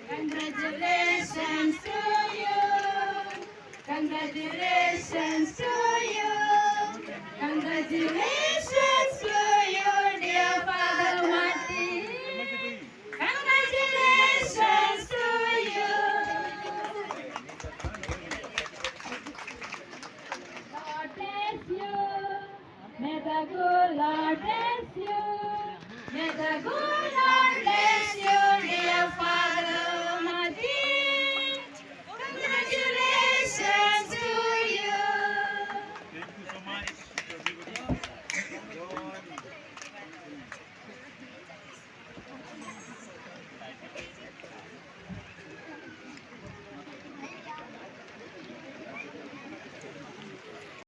Congratulations to you. Congratulations to you. Congratulations to you, dear Father Martin. Congratulations to you. Lord bless you. May the good Lord bless you. May the good Lord